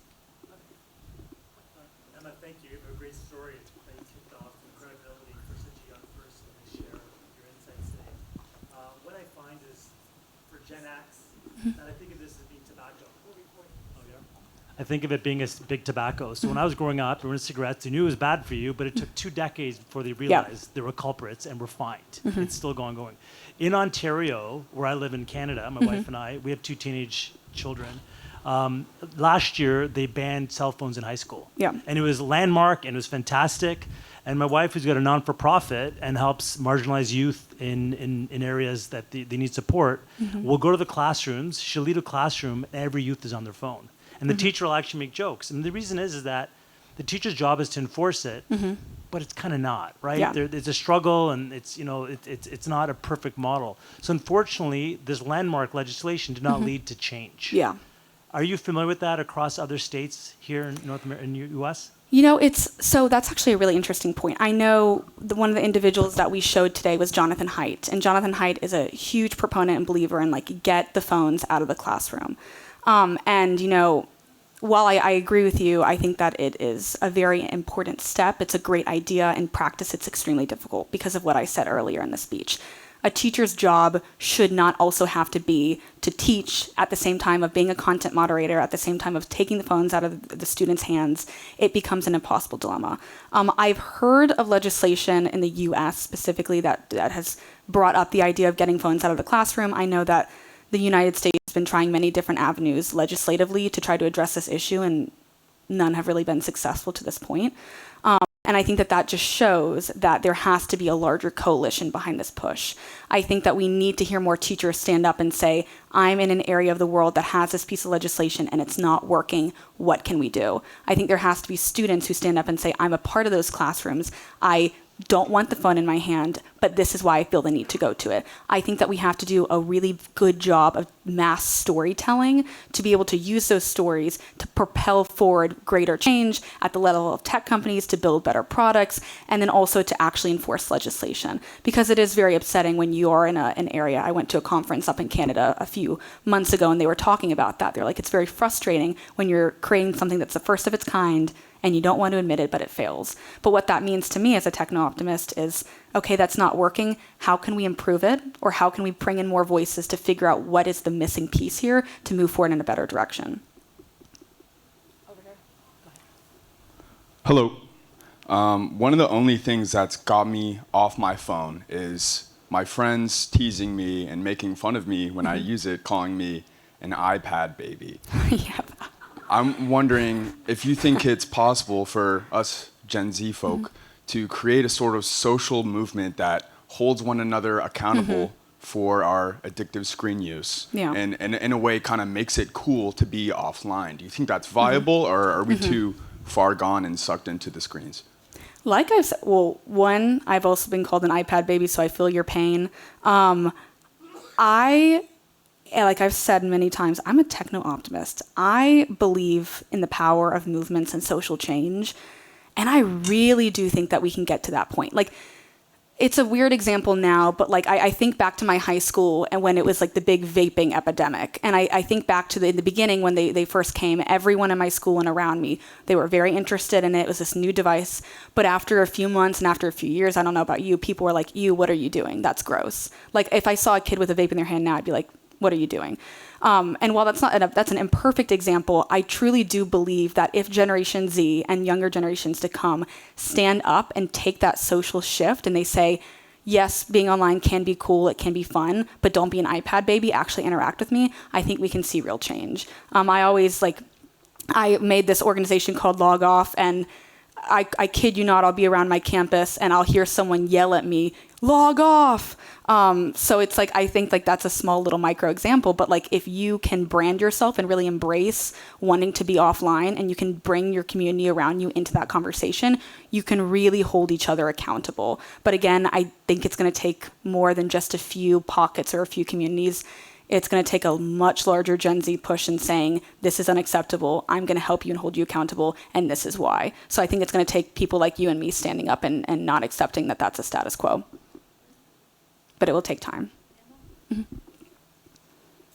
Emma, thank you. You have a great story that you kicked off, and credibility for such a young person to share your insights today. What I find is, for Gen X, that I think of this as being tobacco. I think of it being a big tobacco. So when I was growing up, there were cigarettes. They knew it was bad for you, but it took 2 decades before they realized they were culprits and were fined. It's still going. In Ontario, where I live in Canada, my wife and I, we have 2 teenage children. Last year, they banned cell phones in high school. And it was landmark, and it was fantastic. And my wife, who's got a non-for-profit and helps marginalized youth in areas that they need support, will go to the classrooms. She'll lead a classroom, and every youth is on their phone. And the teacher will actually make jokes. And the reason is that the teacher's job is to enforce it, but it's kind of not, right? There's a struggle, and it's not a perfect model. So unfortunately, this landmark legislation did not lead to change. Are you familiar with that across other states here in North America, in the U.S.? That's actually a really interesting point. I know one of the individuals that we showed today was Jonathan Haidt, and Jonathan Haidt is a huge proponent and believer in get the phones out of the classroom. While I agree with you, I think that it is a very important step. It's a great idea. In practice, it's extremely difficult because of what I said earlier in the speech. A teacher's job should not also have to be to teach at the same time of being a content moderator, at the same time of taking the phones out of the students' hands. It becomes an impossible dilemma. I've heard of legislation in the U.S. specifically that has brought up the idea of getting phones out of the classroom. I know that the United States has been trying many different avenues legislatively to try to address this issue, and none have really been successful to this point. And I think that just shows that there has to be a larger coalition behind this push. I think that we need to hear more teachers stand up and say, I'm in an area of the world that has this piece of legislation and it's not working. What can we do? I think there has to be students who stand up and say, I'm a part of those classrooms. I don't want the phone in my hand, but this is why I feel the need to go to it. I think that we have to do a really good job of mass storytelling to be able to use those stories to propel forward greater change at the level of tech companies, to build better products, and then also to actually enforce legislation. Because it is very upsetting when you are in an area. I went to a conference up in Canada a few months ago, and they were talking about that. They're like, it's very frustrating when you're creating something that's the first of its kind, and you don't want to admit it, but it fails. But what that means to me as a techno-optimist is, okay, that's not working. How can we improve it? Or how can we bring in more voices to figure out what is the missing piece here to move forward in a better direction? Over here. Hello. One of the only things that's got me off my phone is my friends teasing me and making fun of me when I use it, calling me an iPad baby. Yeah. I'm wondering if you think it's possible for us Gen Z folk to create a sort of social movement that holds one another accountable for our addictive screen use, and in a way kind of makes it cool to be offline. Do you think that's viable, or are we too far gone and sucked into the screens? Like I've said, well, one, I've also been called an iPad baby, so I feel your pain. Like I've said many times, I'm a techno-optimist. I believe in the power of movements and social change, and I really do think that we can get to that point. Like, it's a weird example now, but like I think back to my high school and when it was like the big vaping epidemic. And I think back to in the beginning when they first came, everyone in my school and around me, they were very interested in it. It was this new device. But after a few months and after a few years, I don't know about you, people were like, what are you doing? That's gross. Like if I saw a kid with a vape in their hand now, I'd be like, what are you doing? And while that's an imperfect example, I truly do believe that if Generation Z and younger generations to come stand up and take that social shift and they say, yes, being online can be cool, it can be fun, but don't be an iPad baby, actually interact with me, I think we can see real change. I made this organization called Log Off, and I kid you not, I'll be around my campus and I'll hear someone yell at me, log off. So it's like, I think like that's a small little micro example, but like if you can brand yourself and really embrace wanting to be offline and you can bring your community around you into that conversation, you can really hold each other accountable. But again, I think it's going to take more than just a few pockets or a few communities. It's going to take a much larger Gen Z push in saying, this is unacceptable, I'm going to help you and hold you accountable, and this is why. So I think it's going to take people like you and me standing up and not accepting that that's a status quo. But it will take time.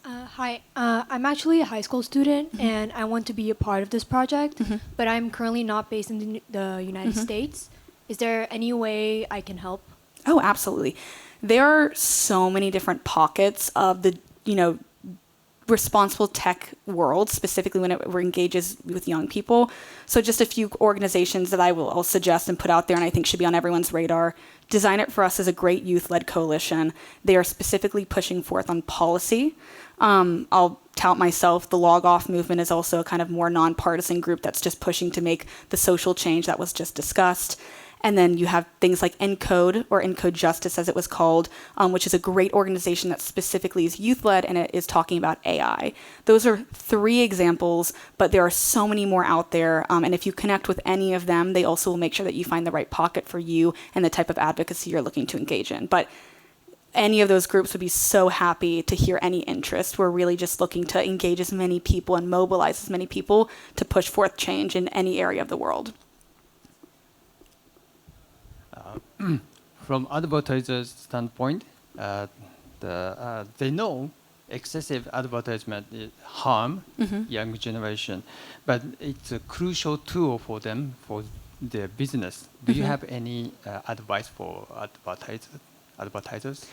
Hi, I'm actually a high school student, and I want to be a part of this project, but I'm currently not based in the United States. Is there any way I can help? Oh, absolutely. There are so many different pockets of the responsible tech world, specifically when it engages with young people. So just a few organizations that I'll suggest and put out there and I think should be on everyone's radar. Design It For Us is a great youth-led coalition. They are specifically pushing forth on policy. I'll tout myself. The Log Off movement is also a kind of more nonpartisan group that's just pushing to make the social change that was just discussed. And then you have things like Encode, or Encode Justice as it was called, which is a great organization that specifically is youth-led and it is talking about AI. Those are 3 examples, but there are so many more out there. And if you connect with any of them, they also will make sure that you find the right pocket for you and the type of advocacy you're looking to engage in. But any of those groups would be so happy to hear any interest. We're really just looking to engage as many people and mobilize as many people to push forth change in any area of the world. From advertisers' standpoint, they know excessive advertisement harm young generation, but it's a crucial tool for them for their business. Do you have any advice for advertisers?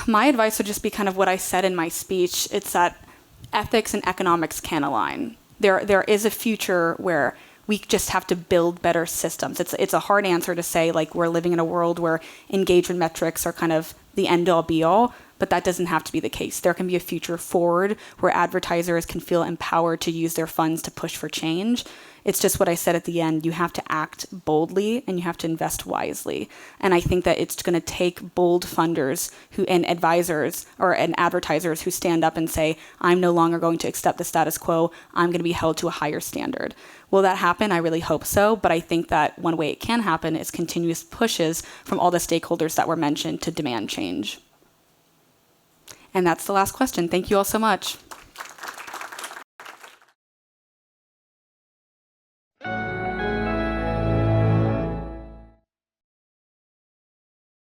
My advice would just be kind of what I said in my speech. It's that ethics and economics can align. There is a future where we just have to build better systems. It's a hard answer to say, like, we're living in a world where engagement metrics are kind of the end-all be-all, but that doesn't have to be the case. There can be a future forward where advertisers can feel empowered to use their funds to push for change. It's just what I said at the end. You have to act boldly and you have to invest wisely. And I think that it's going to take bold funders and advisors and advertisers who stand up and say, I'm no longer going to accept the status quo. I'm going to be held to a higher standard. Will that happen? I really hope so. But I think that one way it can happen is continuous pushes from all the stakeholders that were mentioned to demand change. And that's the last question. Thank you all so much.